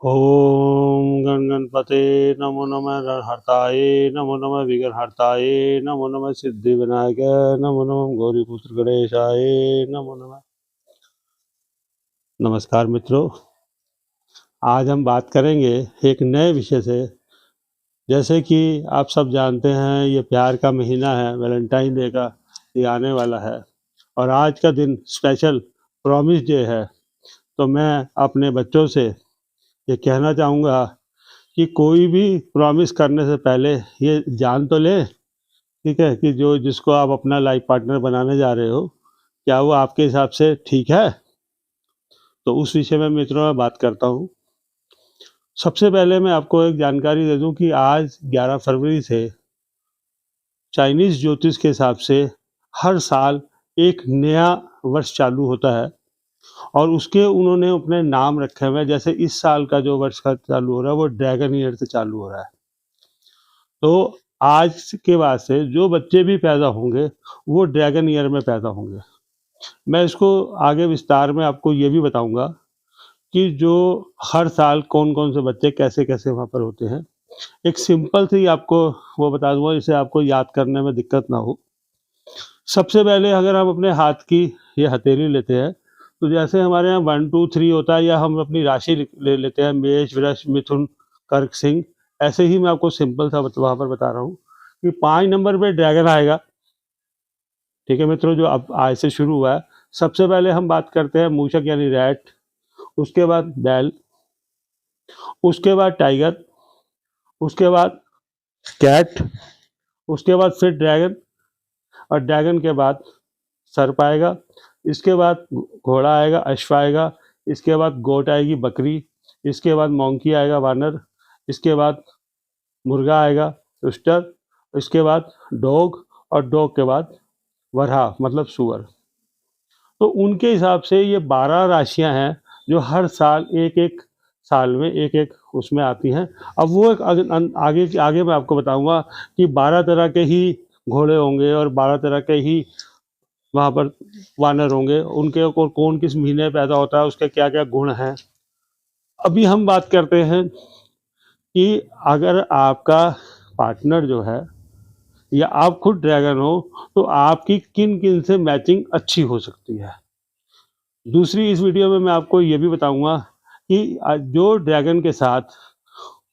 ओम गण गणपते नमो नमः रणहर्ताय नमो नमः विघ्नहर्ताय नमो नमः सिद्धि विनायक नमो नमः गौरीपुत्र गणेशाय नमो नमः। नमस्कार मित्रों, आज हम बात करेंगे एक नए विषय से। जैसे कि आप सब जानते हैं, ये प्यार का महीना है, वैलेंटाइन डे का ये आने वाला है और आज का दिन स्पेशल प्रॉमिस डे है। तो मैं अपने बच्चों से ये कहना चाहूँगा कि कोई भी प्रॉमिस करने से पहले ये जान तो ले, ठीक है, कि जो जिसको आप अपना लाइफ पार्टनर बनाने जा रहे हो, क्या वो आपके हिसाब से ठीक है। तो उस विषय में मित्रों मैं बात करता हूँ। सबसे पहले मैं आपको एक जानकारी दे दूं कि आज 11 फरवरी से चाइनीज ज्योतिष के हिसाब से हर साल एक नया वर्ष चालू होता है और उसके उन्होंने अपने नाम रखे हुए हैं। जैसे इस साल का जो वर्ष का चालू हो रहा है वो ड्रैगन ईयर से चालू हो रहा है। तो आज के बाद से जो बच्चे भी पैदा होंगे वो ड्रैगन ईयर में पैदा होंगे। मैं इसको आगे विस्तार में आपको ये भी बताऊंगा कि जो हर साल कौन कौन से बच्चे कैसे कैसे वहाँ पर होते हैं। एक सिंपल सी आपको वो बता दूंगा जिससे आपको याद करने में दिक्कत ना हो। सबसे पहले अगर हम अपने हाथ की ये हथेली लेते हैं, तो जैसे हमारे यहाँ 1 2 3 होता है, या हम अपनी राशि ले लेते हैं, मेष वृष मिथुन कर्क सिंह, ऐसे ही मैं आपको सिंपल सा वहाँ पर बता रहा हूँ कि 5 नंबर पे ड्रैगन आएगा। ठीक है मित्रों, जो अब आज से शुरू हुआ है। सबसे पहले हम बात करते हैं मूषक यानी रैट, उसके बाद बैल, उसके बाद टाइगर, उसके बाद कैट, उसके बाद फिर ड्रैगन, और ड्रैगन के बाद सर्प आएगा, इसके बाद घोड़ा आएगा, अश्व आएगा, इसके बाद गोट आएगी बकरी, इसके बाद मोंकी आएगा वानर, इसके बाद मुर्गा आएगा रूस्टर, इसके बाद डॉग, और डॉग के बाद वरहा मतलब सुअर। तो उनके हिसाब से ये 12 राशियां हैं जो हर साल एक एक साल में एक एक उसमें आती हैं। अब वो एक आगे आगे मैं आपको बताऊंगा कि 12 तरह के ही घोड़े होंगे और 12 तरह के ही वहाँ पर वानर होंगे, उनके और कौन किस महीने पैदा होता है, उसके क्या क्या गुण हैं। अभी हम बात करते हैं कि अगर आपका पार्टनर जो है या आप खुद ड्रैगन हो तो आपकी किन किन से मैचिंग अच्छी हो सकती है। दूसरी इस वीडियो में मैं आपको ये भी बताऊंगा कि जो ड्रैगन के साथ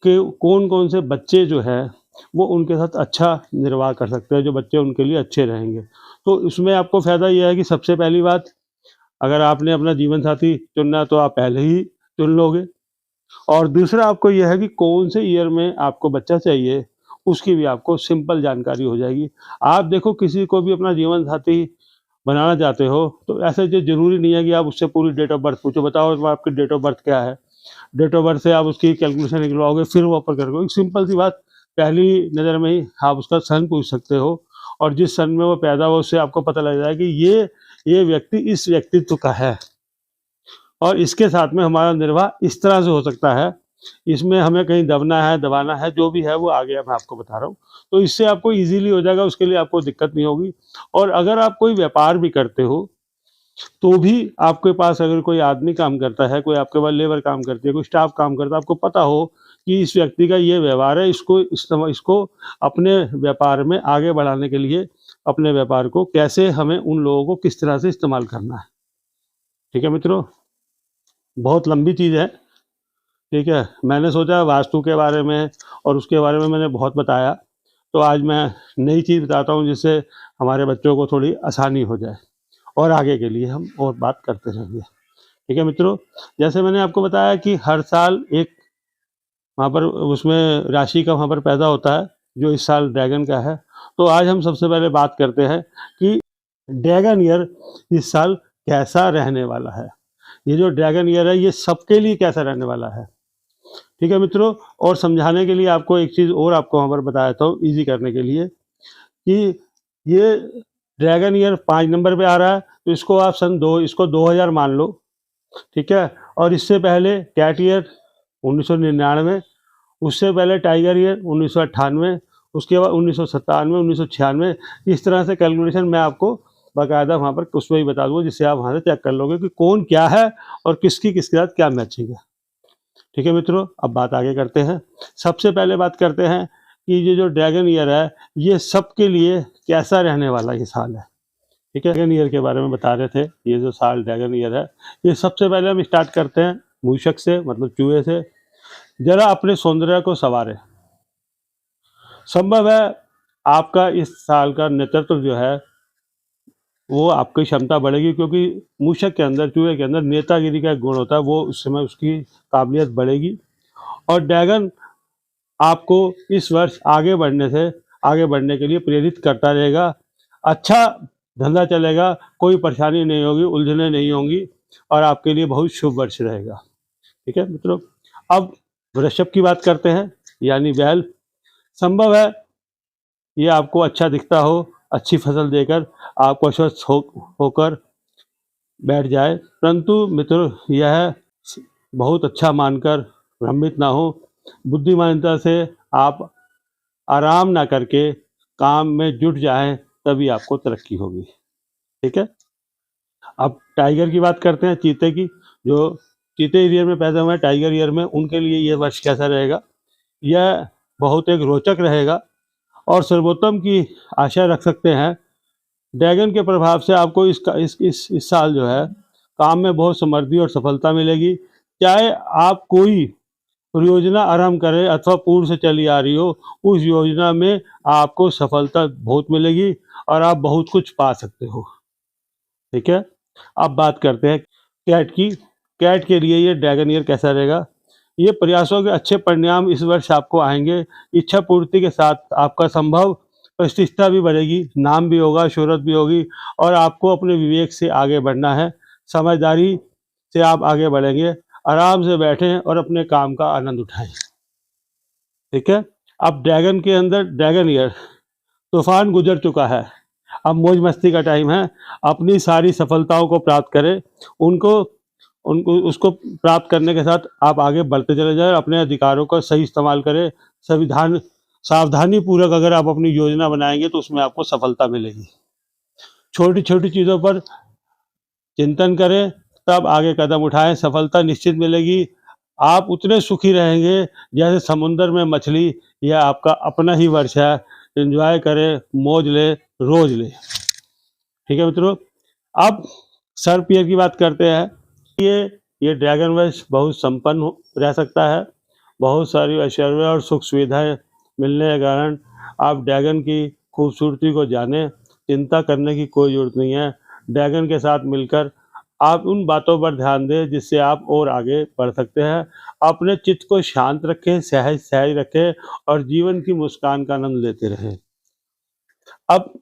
के कौन कौन से बच्चे जो है वो उनके साथ अच्छा निर्वाह कर सकते हैं, जो बच्चे उनके लिए अच्छे रहेंगे। तो उसमें आपको फ़ायदा यह है कि सबसे पहली बात, अगर आपने अपना जीवन साथी चुनना है तो आप पहले ही चुन लोगे। और दूसरा आपको यह है कि कौन से ईयर में आपको बच्चा चाहिए, उसकी भी आपको सिंपल जानकारी हो जाएगी। आप देखो, किसी को भी अपना जीवन साथी बनाना चाहते हो तो ऐसे जो ज़रूरी नहीं है कि आप उससे पूरी डेट ऑफ बर्थ पूछो, बताओ तो आपकी डेट ऑफ बर्थ क्या है। डेट ऑफ बर्थ से आप उसकी कैलकुलेशन निकलवाओगे, फिर वो ऊपर करोगे। एक सिंपल सी बात, पहली नज़र में ही आप उसका सन पूछ सकते हो और जिस सन में वो पैदा हुआ उससे आपको पता लग जाएगा कि ये व्यक्ति इस व्यक्तित्व का है और इसके साथ में हमारा निर्वाह इस तरह से हो सकता है। इसमें हमें कहीं दबना है दबाना है, जो भी है वो आगे मैं आपको बता रहा हूँ। तो इससे आपको ईजिली हो जाएगा, उसके लिए आपको दिक्कत नहीं होगी। और अगर आप कोई व्यापार भी करते हो तो भी आपके पास अगर कोई आदमी काम करता है, कोई आपके पास लेबर काम करती है, कोई स्टाफ काम करता है, आपको पता हो कि इस व्यक्ति का ये व्यवहार है, इसको अपने व्यापार में आगे बढ़ाने के लिए अपने व्यापार को कैसे हमें उन लोगों को किस तरह से इस्तेमाल करना है। ठीक है मित्रों, बहुत लंबी चीज़ है। ठीक है, मैंने सोचा वास्तु के बारे में और उसके बारे में मैंने बहुत बताया, तो आज मैं नई चीज़ बताता हूँ जिससे हमारे बच्चों को थोड़ी आसानी हो जाए और आगे के लिए हम और बात करते रहेंगे। ठीक है मित्रों, जैसे मैंने आपको बताया कि हर साल एक वहाँ पर उसमें राशि का वहाँ पर पैदा होता है जो इस साल ड्रैगन का है। तो आज हम सबसे पहले बात करते हैं कि ड्रैगन ईयर इस साल कैसा रहने वाला है। ये जो ड्रैगन ईयर है ये सबके लिए कैसा रहने वाला है। ठीक है मित्रों, और समझाने के लिए आपको एक चीज़ और आपको वहाँ पर बताया था ईजी करने के लिए कि ये ड्रैगन ईयर 5 नंबर पे आ रहा है, तो इसको आप इसको 2000 मान लो। ठीक है, और इससे पहले कैट ईयर 1999, उससे पहले टाइगर ईयर 1998, उसके बाद 1997, 1996। इस तरह से कैलकुलेशन मैं आपको बाकायदा वहाँ पर उसमें ही बता दूँगा, जिससे आप वहाँ से चेक कर लोगे कि कौन क्या है और किसकी किसके साथ क्या मैचिंग है। ठीक है मित्रों, अब बात आगे करते हैं। सबसे पहले बात करते हैं कि ये जो ड्रैगन ईयर है, ये सबके लिए कैसा रहने वाला ये साल है। ठीक है, ड्रैगन ईयर के बारे में बता रहे थे। ये जो साल ड्रैगन ईयर है, ये सबसे पहले हम स्टार्ट करते हैं मूषक से, मतलब चूहे से। जरा अपने सौंदर्य को संवारें। संभव है आपका इस साल का नेतृत्व जो है वो आपकी क्षमता बढ़ेगी, क्योंकि मूषक के अंदर, चूहे के अंदर नेतागिरी का एक गुण होता है, वो उस समय उसकी काबिलियत बढ़ेगी। और ड्रैगन आपको इस वर्ष आगे बढ़ने के लिए प्रेरित करता रहेगा। अच्छा धंधा चलेगा, कोई परेशानी नहीं होगी, उलझने नहीं होंगी, और आपके लिए बहुत शुभ वर्ष रहेगा। ठीक है मित्रों, अब वृषभ की बात करते हैं, यानी बैल। संभव है ये आपको अच्छा दिखता हो, अच्छी फसल देकर आपको अस्वस्थ होकर बैठ जाए, परंतु मित्रों यह बहुत अच्छा मानकर भ्रमित ना हो। बुद्धिमानता से आप आराम ना करके काम में जुट जाएं, तभी आपको तरक्की होगी। ठीक है, अब टाइगर की बात करते हैं, चीते की। जो चीते ईयर में पैदा हुए हैं, टाइगर ईयर में, उनके लिए ये वर्ष कैसा रहेगा। यह बहुत एक रोचक रहेगा और सर्वोत्तम की आशा रख सकते हैं। ड्रैगन के प्रभाव से आपको इस साल जो है काम में बहुत समृद्धि और सफलता मिलेगी। चाहे आप कोई परियोजना आरंभ करें अथवा पूर्व से चली आ रही हो, उस योजना में आपको सफलता बहुत मिलेगी और आप बहुत कुछ पा सकते हो। ठीक है, अब बात करते हैं कैट की। कैट के लिए ये ड्रैगन ईयर कैसा रहेगा। ये प्रयासों के अच्छे परिणाम इस वर्ष आपको आएंगे। इच्छा पूर्ति के साथ आपका संभव प्रतिष्ठा भी बढ़ेगी, नाम भी होगा, शोहरत भी होगी, और आपको अपने विवेक से आगे बढ़ना है। समझदारी से आप आगे बढ़ेंगे। आराम से बैठें और अपने काम का आनंद उठाएं। ठीक है, अब ड्रैगन के अंदर ड्रैगन ईयर, तूफान गुजर चुका है, अब मौज मस्ती का टाइम है। अपनी सारी सफलताओं को प्राप्त करें, उसको प्राप्त करने के साथ आप आगे बढ़ते चले जाएं। अपने अधिकारों का सही इस्तेमाल करें। सावधानी पूर्वक अगर आप अपनी योजना बनाएंगे तो उसमें आपको सफलता मिलेगी। छोटी छोटी चीज़ों पर चिंतन करें, तब आगे कदम उठाएं, सफलता निश्चित मिलेगी। आप उतने सुखी रहेंगे जैसे समुद्र में मछली। यह आपका अपना ही वर्ष है। एंजॉय करें, मौज ले, रोज ले। ठीक है मित्रों, अब सर्प ईयर की बात करते हैं। ये ड्रैगन वर्ष बहुत संपन्न रह सकता है। बहुत सारी ऐश्वर्य और सुख सुविधाएं मिलने के कारण आप ड्रैगन की खूबसूरती को जानें। चिंता करने की कोई ज़रूरत नहीं है। ड्रैगन के साथ मिलकर आप उन बातों पर ध्यान दें जिससे आप और आगे बढ़ सकते हैं। अपने चित्त को शांत रखें, सहज सहज रखें और जीवन की मुस्कान का आनंद लेते रहें। अब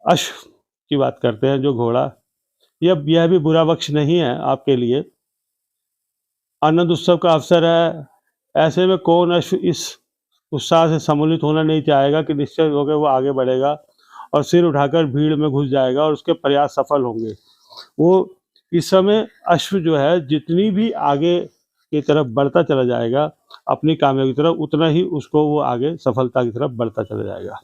अश्व की बात करते हैं, जो घोड़ा। यह भी बुरा वक्त नहीं है आपके लिए। आनंद उत्सव का अवसर है। ऐसे में कौन अश्व इस उत्साह से सम्मिलित होना नहीं चाहेगा कि निश्चय होकर वो आगे बढ़ेगा और सिर उठाकर भीड़ में घुस जाएगा और उसके प्रयास सफल होंगे। वो इस समय अश्व जो है जितनी भी आगे की तरफ बढ़ता चला जाएगा अपनी कामयाबी की तरफ, उतना ही उसको वो आगे सफलता की तरफ बढ़ता चला जाएगा।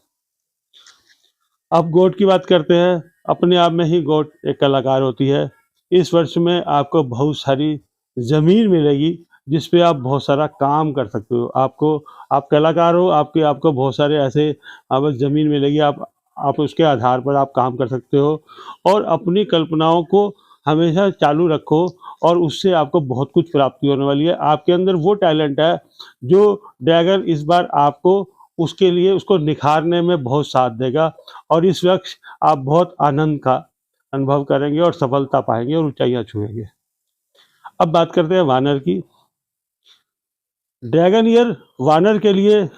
अब गोट की बात करते हैं। अपने आप में ही गोट एक कलाकार होती है। इस वर्ष में आपको बहुत सारी ज़मीन मिलेगी जिस पे आप बहुत सारा काम कर सकते हो। आप कलाकार हो, आपको बहुत सारे ऐसे आप ज़मीन मिलेगी, आप उसके आधार पर आप काम कर सकते हो। और अपनी कल्पनाओं को हमेशा चालू रखो और उससे आपको बहुत कुछ प्राप्ति होने वाली है। आपके अंदर वो टैलेंट है जो ड्रैगन इस बार आपको उसके लिए उसको निखारने में बहुत साथ देगा और इस वक्त आप बहुत आनंद का अनुभव करेंगे और सफलता पाएंगे और ऊंचाइयां छुएंगे। अब बात करते हैं वानर की। ड्रैगन ईयर वानर के लिए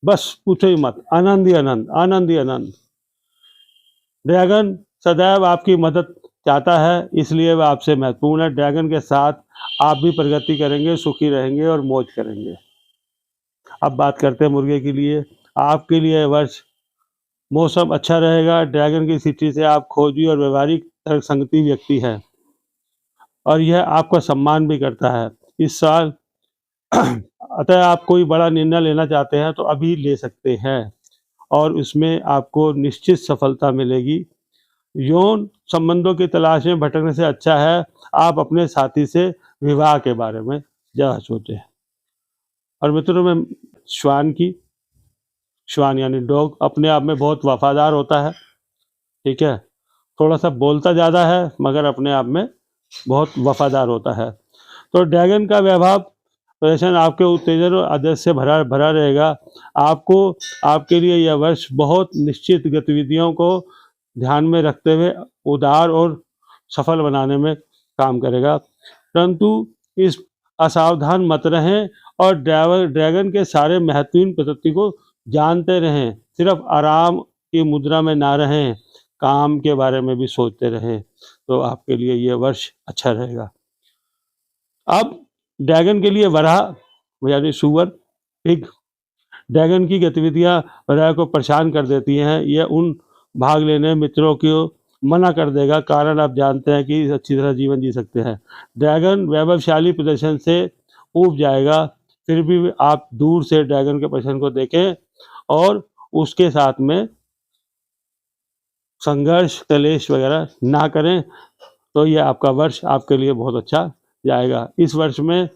बस पूछो ही मत, आनंद ही आनंद, आनंद ही आनंद। ड्रैगन सदैव आपकी मदद चाहता है, इसलिए वह आपसे महत्वपूर्ण है। ड्रैगन के साथ आप भी प्रगति करेंगे, सुखी रहेंगे और मौज करेंगे। अब बात करते हैं मुर्गे के लिए। आपके लिए वर्ष मौसम अच्छा रहेगा। ड्रैगन की स्थिति से आप खोजी और व्यवहारिक तर्कसंगति व्यक्ति हैं और यह आपका सम्मान भी करता है इस साल। अतः आप कोई बड़ा निर्णय लेना चाहते हैं तो अभी ले सकते हैं और उसमें आपको निश्चित सफलता मिलेगी। यौन संबंधों की तलाश में भटकने से अच्छा है आप अपने साथी से विवाह के बारे में ज़्यादा सोचें। और मित्रों में श्वान यानी डॉग अपने आप में बहुत वफादार होता है, ठीक है। थोड़ा सा बोलता ज़्यादा है मगर अपने आप में बहुत वफादार होता है। तो ड्रैगन का व्यवहार प्रदर्शन आपके उत्तेजन और आदर्श से भरा भरा रहेगा। आपको आपके लिए यह वर्ष बहुत निश्चित गतिविधियों को ध्यान में रखते हुए उदार और सफल बनाने में काम करेगा, परंतु इस असावधान मत रहें और ड्रैगन के सारे महत्वपूर्ण प्रकृति को जानते रहें। सिर्फ आराम की मुद्रा में ना रहें, काम के बारे में भी सोचते रहें, तो आपके लिए यह वर्ष अच्छा रहेगा। अब ड्रैगन के लिए वराह यानी सुअर, पिग। ड्रैगन की गतिविधियां वराह को परेशान कर देती हैं। यह उन भाग लेने मित्रों को मना कर देगा, कारण आप जानते हैं कि अच्छी तरह जीवन जी सकते हैं। ड्रैगन वैभवशाली प्रदर्शन से ऊब जाएगा, फिर भी आप दूर से ड्रैगन के प्रदर्शन को देखें और उसके साथ में संघर्ष कलेश वगैरह ना करें, तो ये आपका वर्ष आपके लिए बहुत अच्छा जाएगा। इस वर्ष में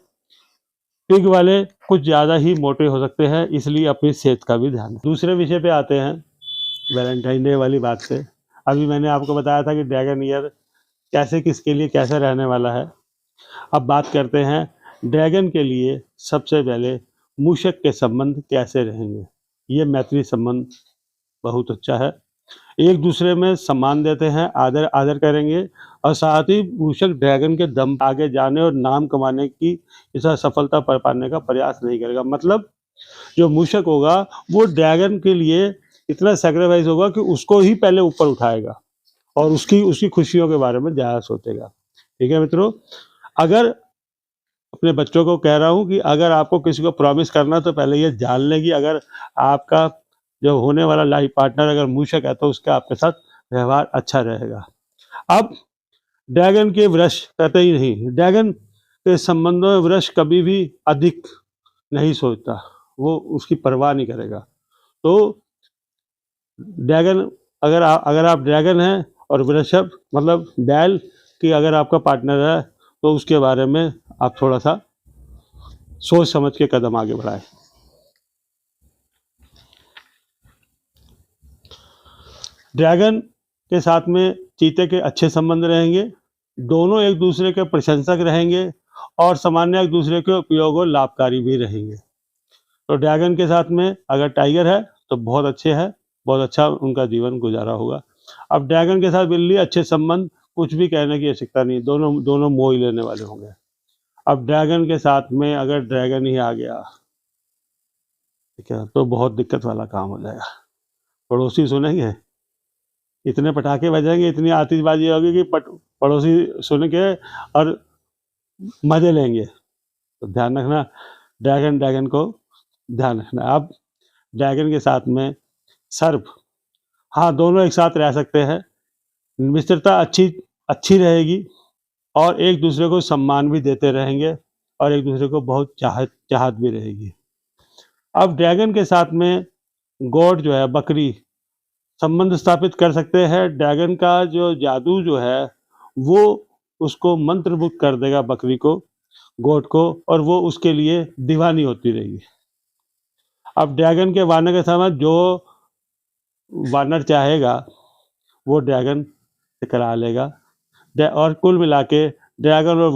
पिग वाले कुछ ज़्यादा ही मोटे हो सकते हैं, इसलिए अपनी सेहत का भी ध्यान रखें। दूसरे विषय पे आते हैं, वैलेंटाइन डे वाली बात से। अभी मैंने आपको बताया था कि ड्रैगन ईयर कैसे किसके लिए कैसे रहने वाला है। अब बात करते हैं ड्रैगन के लिए सबसे पहले मूषक के संबंध कैसे रहेंगे। ये मैत्री संबंध बहुत अच्छा है, एक दूसरे में सम्मान देते हैं, आदर करेंगे और साथ ही मूषक ड्रैगन के दम आगे जाने और नाम कमाने की ऐसा सफलता पाने का प्रयास नहीं करेगा। मतलब जो मूषक होगा वो ड्रैगन के लिए इतना सेक्रीफाइस होगा कि उसको ही पहले ऊपर उठाएगा और उसकी खुशियों के बारे में ज़्यादा सोचेगा। ठीक है मित्रों, अगर अपने बच्चों को कह रहा हूँ कि अगर आपको किसी को प्रॉमिस करना तो पहले ये जान लें कि अगर आपका जो होने वाला लाइफ पार्टनर अगर मूषक है तो उसका आपके साथ व्यवहार अच्छा रहेगा। अब ड्रैगन के वृष कहते ही नहीं, ड्रैगन के संबंधों में वृष कभी भी अधिक नहीं सोचता, वो उसकी परवाह नहीं करेगा। तो ड्रैगन अगर आप ड्रैगन हैं और वृषभ मतलब बैल की अगर आपका पार्टनर है तो उसके बारे में आप थोड़ा सा सोच समझ के कदम आगे बढ़ाएं। ड्रैगन के साथ में चीते के अच्छे संबंध रहेंगे, दोनों एक दूसरे के प्रशंसक रहेंगे और सामान्य एक दूसरे के उपयोग और लाभकारी भी रहेंगे। तो ड्रैगन के साथ में अगर टाइगर है तो बहुत अच्छे है, बहुत अच्छा उनका जीवन गुजारा होगा। अब ड्रैगन के साथ बिल्ली अच्छे संबंध, कुछ भी कहने की आवश्यकता नहीं, दोनों मोह ही लेने वाले होंगे। अब ड्रैगन के साथ में अगर ड्रैगन ही आ गया, ठीक है, तो बहुत दिक्कत वाला काम हो जाएगा। पड़ोसी सुनेंगे, इतने पटाखे बजेंगे, इतनी आतिशबाजी होगी कि पड़ोसी सुन के और मजे लेंगे। तो ध्यान रखना, ड्रैगन को ध्यान रखना। अब ड्रैगन के साथ में सर्प, हाँ दोनों एक साथ रह सकते हैं, मित्रता अच्छी रहेगी और एक दूसरे को सम्मान भी देते रहेंगे और एक दूसरे को बहुत चाहत भी रहेगी। अब ड्रैगन के साथ में गोट जो है, बकरी, संबंध स्थापित कर सकते हैं। ड्रैगन का जो जादू जो है वो उसको मंत्रमुग्ध कर देगा, बकरी को, गोट को, और वो उसके लिए दीवानी होती रहेगी। अब ड्रैगन के वानर के साथ जो वानर चाहेगा वो ड्रैगन से करा लेगा और कुल मिला के ड्रैगन और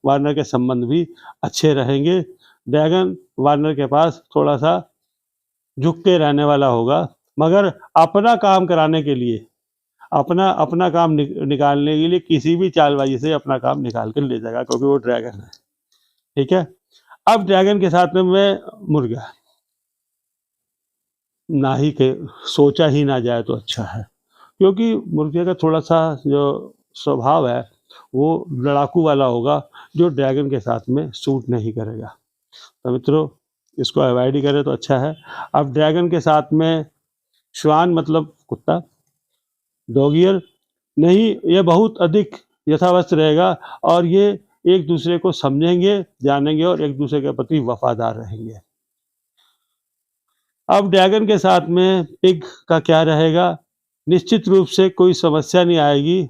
वानर के संबंध भी अच्छे रहेंगे। ड्रैगन वानर के पास थोड़ा सा झुक के रहने वाला होगा, मगर अपना काम कराने के लिए, अपना काम निकालने के लिए किसी भी चालबाजी से अपना काम निकाल कर ले जाएगा, क्योंकि वो ड्रैगन है। ठीक है, अब ड्रैगन के साथ में मुर्गा, ना ही के सोचा ही ना जाए तो अच्छा है, क्योंकि मुर्गे का थोड़ा सा जो स्वभाव है वो लड़ाकू वाला होगा, जो ड्रैगन के साथ में सूट नहीं करेगा। तो मित्रों इसको अवॉइड ही करें तो अच्छा है। अब ड्रैगन के साथ में श्वान मतलब कुत्ता, डॉगियर नहीं, ये बहुत अधिक यथावस्थ रहेगा और ये एक दूसरे को समझेंगे, जानेंगे और एक दूसरे के प्रति वफादार रहेंगे। अब ड्रैगन के साथ में पिग का क्या रहेगा, निश्चित रूप से कोई समस्या नहीं आएगी,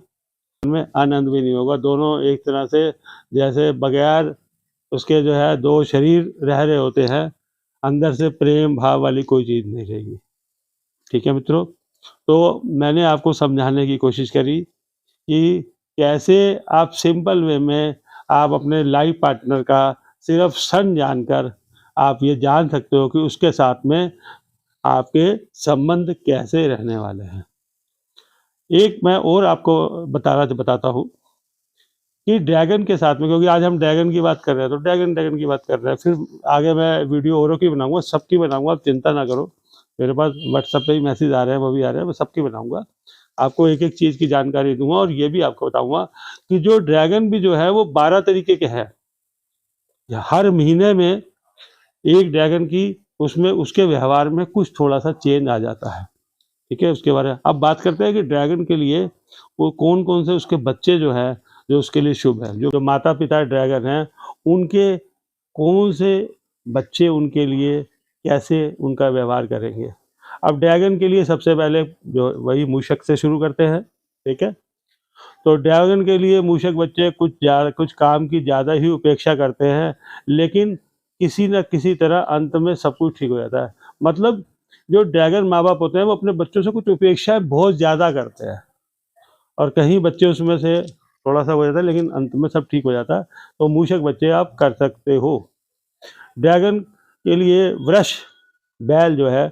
उनमें आनंद भी नहीं होगा। दोनों एक तरह से जैसे बगैर उसके जो है दो शरीर रह रहे होते हैं, अंदर से प्रेम भाव वाली कोई चीज़ नहीं रहेगी। ठीक है मित्रों? तो मैंने आपको समझाने की कोशिश करी कि कैसे आप सिंपल वे में आप अपने लाइफ पार्टनर का सिर्फ सन जानकर आप ये जान सकते हो कि उसके साथ में आपके संबंध कैसे रहने वाले हैं। एक मैं और आपको बताता हूँ कि ड्रैगन के साथ में, क्योंकि आज हम ड्रैगन की बात कर रहे हैं तो ड्रैगन की बात कर रहे हैं, फिर आगे मैं वीडियो औरों की बनाऊंगा, सबकी बनाऊंगा, आप चिंता ना करो। मेरे पास व्हाट्सएप पे ही मैसेज आ रहे हैं, वो भी आ रहे हैं, मैं सबकी बनाऊंगा, आपको एक एक चीज़ की जानकारी दूंगा और ये भी आपको बताऊंगा कि जो ड्रैगन भी जो है वो 12 तरीके के हैं। हर महीने में एक ड्रैगन की उसमें उसके व्यवहार में कुछ थोड़ा सा चेंज आ जाता है। ठीक है, उसके बारे में अब बात करते हैं कि ड्रैगन के लिए वो कौन कौन से उसके बच्चे जो है जो उसके लिए शुभ है। जो माता पिता ड्रैगन हैं उनके कौन से बच्चे उनके लिए कैसे उनका व्यवहार करेंगे। अब ड्रैगन के लिए सबसे पहले जो वही मूषक से शुरू करते हैं। ठीक है, तो ड्रैगन के लिए मूषक बच्चे कुछ काम की ज़्यादा ही उपेक्षा करते हैं, लेकिन किसी न किसी तरह अंत में सब कुछ ठीक हो जाता है। मतलब जो ड्रैगन माँ बाप होते हैं वो अपने बच्चों से कुछ उपेक्षाएं बहुत ज़्यादा करते हैं और कहीं बच्चे उसमें से थोड़ा सा हो जाता है, लेकिन अंत में सब ठीक हो जाता है। तो मूषक बच्चे आप कर सकते हो। ड्रैगन के लिए वृष बैल जो है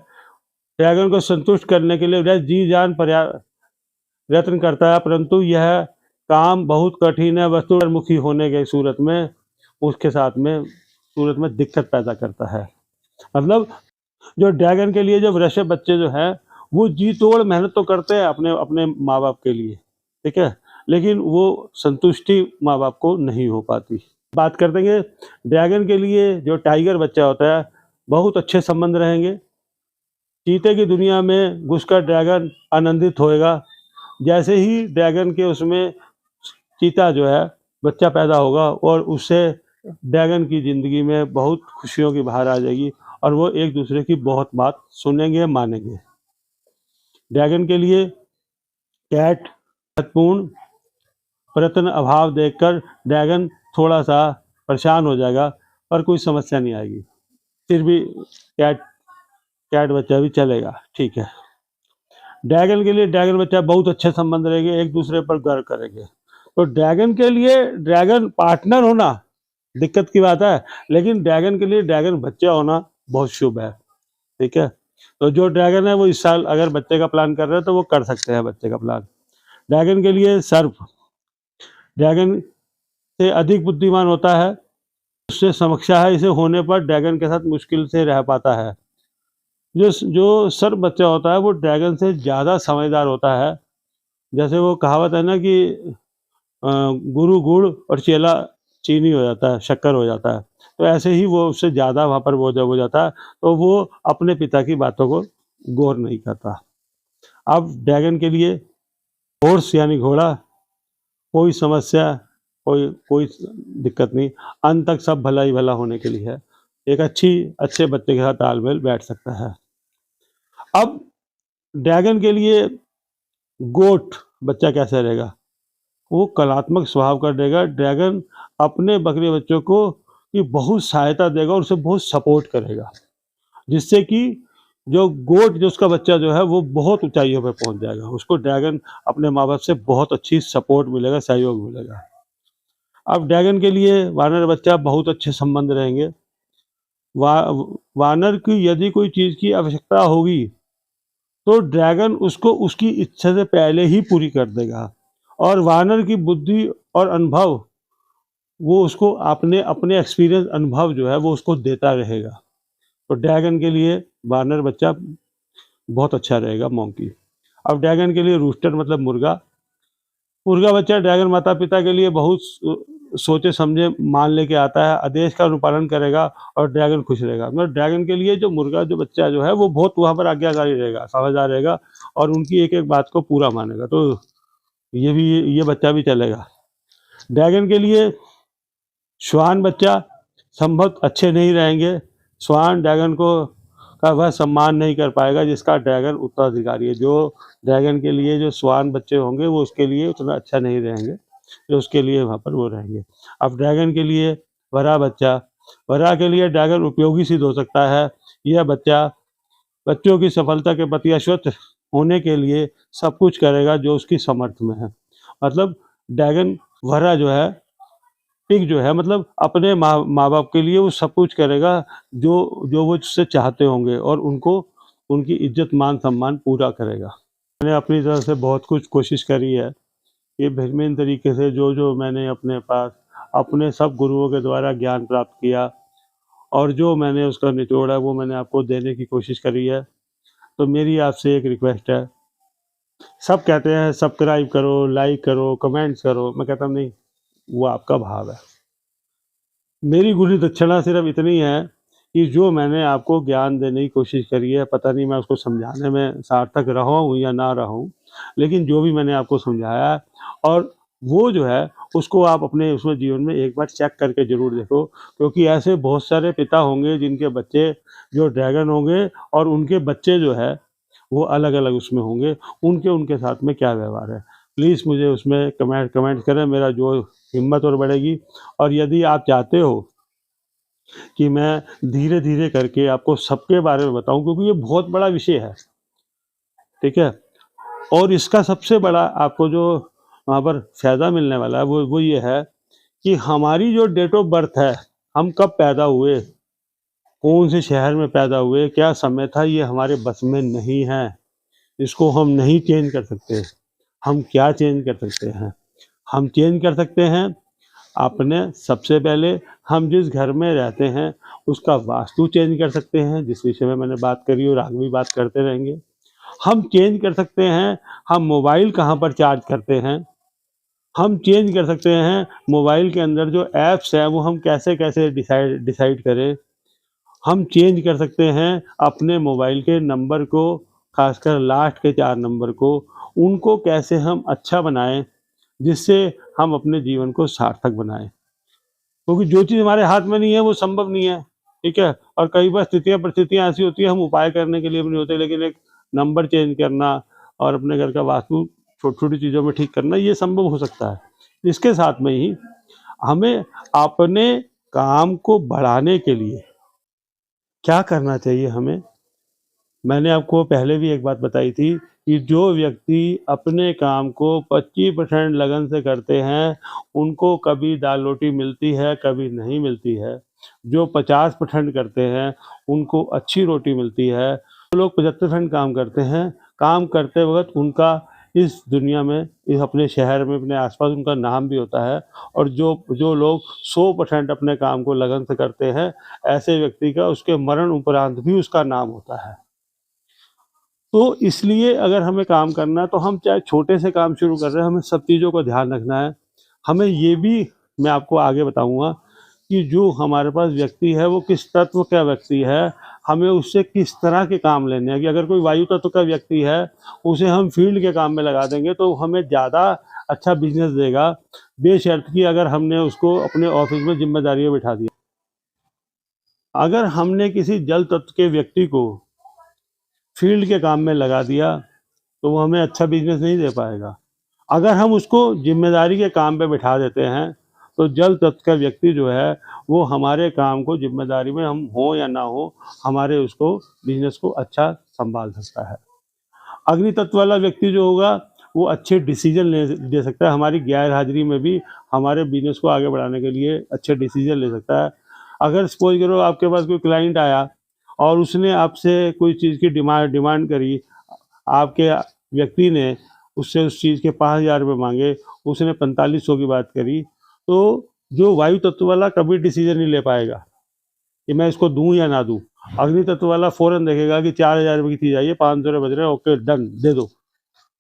ड्रैगन को संतुष्ट करने के लिए वृष जी जान प्रयत्न करता है, परंतु यह काम बहुत कठिन है। वस्तुमुखी होने के सूरत में उसके साथ में सूरत में दिक्कत पैदा करता है। मतलब जो ड्रैगन के लिए जो वृषभ बच्चे जो हैं वो जी तोड़ मेहनत तो करते हैं अपने अपने माँ बाप के लिए, ठीक है, लेकिन वो संतुष्टि माँ बाप को नहीं हो पाती। बात करते हैं ड्रैगन के लिए जो टाइगर बच्चा होता है बहुत अच्छे संबंध रहेंगे। चीते की दुनिया में घुसकर ड्रैगन आनंदित होएगा। जैसे ही ड्रैगन के उसमें चीता जो है बच्चा पैदा होगा और उससे ड्रैगन की ज़िंदगी में बहुत खुशियों की बहार आ जाएगी और वो एक दूसरे की बहुत बात सुनेंगे मानेंगे। ड्रैगन के लिए कैट महत्वपूर्ण प्रयत्न अभाव देखकर ड्रैगन थोड़ा सा परेशान हो जाएगा, पर कोई समस्या नहीं आएगी, फिर भी कैट बच्चा भी चलेगा। ठीक है, ड्रैगन के लिए ड्रैगन बच्चा बहुत अच्छे संबंध रहेंगे, एक दूसरे पर गर्व करेंगे। तो ड्रैगन के लिए ड्रैगन पार्टनर होना दिक्कत की बात है, लेकिन ड्रैगन के लिए ड्रैगन बच्चा होना बहुत शुभ है। ठीक है, तो जो ड्रैगन है वो इस साल अगर बच्चे का प्लान कर रहे हैं तो वो कर सकते हैं बच्चे का प्लान। ड्रैगन के लिए सर्प ड्रैगन से अधिक बुद्धिमान होता है, उससे समस्या है, इसे होने पर ड्रैगन के साथ मुश्किल से रह पाता है। जो सर्प बच्चा होता है वो ड्रैगन से ज़्यादा समझदार होता है। जैसे वो कहावत है ना कि गुरु गुड़ और चेला चीनी हो जाता है, शक्कर हो जाता है, तो ऐसे ही वो उससे ज़्यादा वहाँ पर बोझ हो जाता है, तो वो अपने पिता की बातों को गौर नहीं करता। अब ड्रैगन के लिए हॉर्स यानी घोड़ा, कोई समस्या कोई दिक्कत नहीं, अंत तक सब भला ही भला होने के लिए है। एक अच्छे बच्चे के साथ तालमेल बैठ सकता है। अब ड्रैगन के लिए गोट बच्चा कैसा रहेगा, वो कलात्मक स्वभाव का रहेगा। ड्रैगन अपने बकरे बच्चों को की बहुत सहायता देगा और उसे बहुत सपोर्ट करेगा, जिससे कि जो गोट जो उसका बच्चा जो है वो बहुत ऊंचाइयों पर पहुंच जाएगा। उसको ड्रैगन अपने माँ बाप से बहुत अच्छी सपोर्ट मिलेगा, सहयोग मिलेगा। अब ड्रैगन के लिए वानर बच्चा बहुत अच्छे संबंध रहेंगे। वानर की यदि कोई चीज़ की आवश्यकता होगी तो ड्रैगन उसको उसकी इच्छा से पहले ही पूरी कर देगा, और वानर की बुद्धि और अनुभव वो उसको अपने अपने एक्सपीरियंस अनुभव जो है वो उसको देता रहेगा। तो ड्रैगन के लिए वानर बच्चा बहुत अच्छा रहेगा, मोंकी। अब ड्रैगन के लिए रूस्टर मतलब मुर्गा बच्चा ड्रैगन माता पिता के लिए बहुत सोचे समझे मान लेके आता है, आदेश का अनुपालन करेगा और ड्रैगन खुश रहेगा। मतलब ड्रैगन के लिए जो मुर्गा जो बच्चा जो है वो बहुत वहाँ पर आज्ञाकारी रहेगा, समझदार रहेगा और उनकी एक एक बात को पूरा मानेगा। तो ये बच्चा भी चलेगा। ड्रैगन के लिए श्वान बच्चा संभव अच्छे नहीं रहेंगे। श्वान ड्रैगन को का वह सम्मान नहीं कर पाएगा जिसका ड्रैगन उत्तराधिकारी है। जो ड्रैगन के लिए जो श्वान बच्चे होंगे वो उसके लिए उतना अच्छा नहीं रहेंगे, जो उसके लिए वहाँ पर वो रहेंगे। अब ड्रैगन के लिए वरा बच्चा, वरा के लिए ड्रैगन उपयोगी सिद्ध हो सकता है। यह बच्चों की सफलता के प्रति आश्वस्त होने के लिए सब कुछ करेगा जो उसकी समर्थ में है। मतलब ड्रैगन वरा जो है, पिग जो है, मतलब अपने माँ-बाप के लिए वो सब कुछ करेगा जो वो उससे चाहते होंगे, और उनको उनकी इज्जत मान-सम्मान पूरा करेगा। मैंने अपनी तरफ से बहुत कुछ कोशिश करी है। ये भिन्न-भिन्न तरीके से जो मैंने अपने पास अपने सब गुरुओं के द्वारा ज्ञान प्राप्त किया, और जो मैंने उसका निचोड़ है वो मैंने आपको देने की कोशिश करी है। तो मेरी आपसे एक रिक्वेस्ट है, सब कहते हैं सब्सक्राइब करो, लाइक करो, कमेंट्स करो, मैं कहता हूँ नहीं, वो आपका भाव है। मेरी गुरु दक्षिणा सिर्फ इतनी है कि जो मैंने आपको ज्ञान देने की कोशिश करी है, पता नहीं मैं उसको समझाने में सार्थक रहा हूँ या ना रहा हूँ, लेकिन जो भी मैंने आपको समझाया है, और वो जो है उसको आप अपने उसमें जीवन में एक बार चेक करके ज़रूर देखो, क्योंकि ऐसे बहुत सारे पिता होंगे जिनके बच्चे जो ड्रैगन होंगे, और उनके बच्चे जो है वो अलग-अलग उसमें होंगे, उनके साथ में क्या व्यवहार है। प्लीज़ मुझे उसमें कमेंट करें, मेरा जो हिम्मत और बढ़ेगी। और यदि आप चाहते हो कि मैं धीरे-धीरे करके आपको सबके बारे में बताऊँ, क्योंकि ये बहुत बड़ा विषय है, ठीक है? और इसका सबसे बड़ा आपको जो वहाँ पर फ़ायदा मिलने वाला है वो ये है कि हमारी जो डेट ऑफ बर्थ है, हम कब पैदा हुए, कौन से शहर में पैदा हुए, क्या समय था, ये हमारे बस में नहीं है। इसको हम नहीं चेंज कर सकते। हम क्या चेंज कर सकते हैं? हम चेंज कर सकते हैं अपने, सबसे पहले हम जिस घर में रहते हैं उसका वास्तु चेंज कर सकते हैं, जिस विषय में मैंने बात करी और आगे भी बात करते रहेंगे। हम चेंज कर सकते हैं हम मोबाइल कहाँ पर चार्ज करते हैं। हम चेंज कर सकते हैं मोबाइल के अंदर जो ऐप्स हैं वो हम कैसे-कैसे डिसाइड करें। हम चेंज कर सकते हैं अपने मोबाइल के नंबर को, ख़ासकर लास्ट के 4 नंबर को, उनको कैसे हम अच्छा बनाएँ, जिससे हम अपने जीवन को सार्थक बनाएँ। क्योंकि जो चीज़ हमारे हाथ में नहीं है वो संभव नहीं है, ठीक है? और कई बार परिस्थितियाँ ऐसी होती है, हम उपाय करने के लिए भी नहीं होते, लेकिन एक नंबर चेंज करना और अपने घर का वास्तु छोटी-छोटी चीज़ों में ठीक करना, ये संभव हो सकता है। इसके साथ में ही हमें अपने काम को बढ़ाने के लिए क्या करना चाहिए हमें? मैंने आपको पहले भी एक बात बताई थी कि जो व्यक्ति अपने काम को 25% लगन से करते हैं, उनको कभी दाल-रोटी मिलती है, कभी नहीं मिलती है। जो 50% करते हैं, उनको अच्छी रोटी मिलती है। जो लोग 75% काम करते हैं, काम करते वक़्त उनका इस दुनिया में, इस अपने शहर में, अपने आस-पास उनका नाम भी होता है। और जो लोग 100% अपने काम को लगन से करते हैं, ऐसे व्यक्ति का उसके मरण उपरांत भी उसका नाम होता है। तो इसलिए अगर हमें काम करना है तो हम चाहे छोटे से काम शुरू कर रहे हैं, हमें सब चीज़ों का ध्यान रखना है। हमें ये भी मैं आपको आगे बताऊँगा कि जो हमारे पास व्यक्ति है वो किस तत्व का व्यक्ति है, हमें उससे किस तरह के काम लेने हैं। कि अगर कोई वायु तत्व का व्यक्ति है, उसे हम फ़ील्ड के काम में लगा देंगे तो हमें ज़्यादा अच्छा बिज़नेस देगा, बेशर्त कि अगर हमने उसको अपने ऑफ़िस में ज़िम्मेदारियाँ बिठा दिया। अगर हमने किसी जल तत्व के व्यक्ति को फ़ील्ड के काम में लगा दिया, तो वो हमें अच्छा बिज़नेस नहीं दे पाएगा। अगर हम उसको ज़िम्मेदारी के काम पे बिठा देते हैं, तो जल तत्व का व्यक्ति जो है, वो हमारे काम को ज़िम्मेदारी में हम हों या ना हों, हमारे उसको बिज़नेस को अच्छा सँभाल सकता है। अग्नि तत्व वाला व्यक्ति जो होगा, वो अच्छे डिसीज़न ले सकता है, हमारी गैर हाज़िरी में भी हमारे बिज़नेस को आगे बढ़ाने के लिए अच्छे डिसीज़न ले सकता है। अगर सपोज़ करो आपके पास कोई क्लाइंट आया और उसने आपसे कोई चीज़ की डिमांड करी, आपके व्यक्ति ने उससे उस चीज़ के 5,000 रुपए माँगे, उसने 4500 की बात करी, तो जो वायु तत्व वाला कभी डिसीज़न नहीं ले पाएगा कि मैं इसको दूँ या ना दूँ। अग्नि तत्व वाला फ़ौरन देखेगा कि 4,000 रुपए की चीज़ आई है, 500 रुपए बच रहे हैं, ओके डन, दे दो।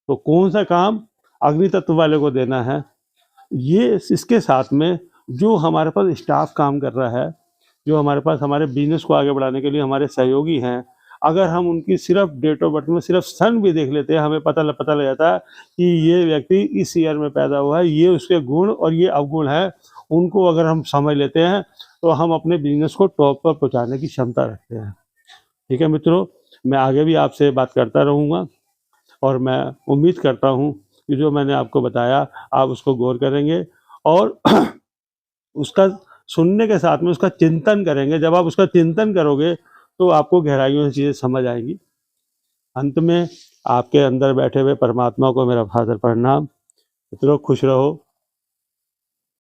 तो कौन-सा काम अग्नि तत्व वाले को देना है। ये इसके साथ में जो हमारे पास स्टाफ़ काम कर रहा है, जो हमारे पास हमारे बिज़नेस को आगे बढ़ाने के लिए हमारे सहयोगी हैं, अगर हम उनकी सिर्फ़ डेट ऑफ बर्थ में सिर्फ़ सन भी देख लेते हैं, हमें पता लग जाता है कि ये व्यक्ति इस ईयर में पैदा हुआ है, ये उसके गुण और ये अवगुण है। उनको अगर हम समझ लेते हैं, तो हम अपने बिज़नेस को टॉप पर पहुँचाने की क्षमता रखते हैं। ठीक है मित्रों, मैं आगे भी आपसे बात करता रहूँगा, और मैं उम्मीद करता हूँ कि जो मैंने आपको बताया, आप उसको गौर करेंगे और उसका सुनने के साथ में उसका चिंतन करेंगे। जब आप उसका चिंतन करोगे, तो आपको गहराइयों से चीज़ें समझ आएंगी। अंत में आपके अंदर बैठे हुए परमात्मा को मेरा सादर प्रणाम। मित्रों खुश रहो,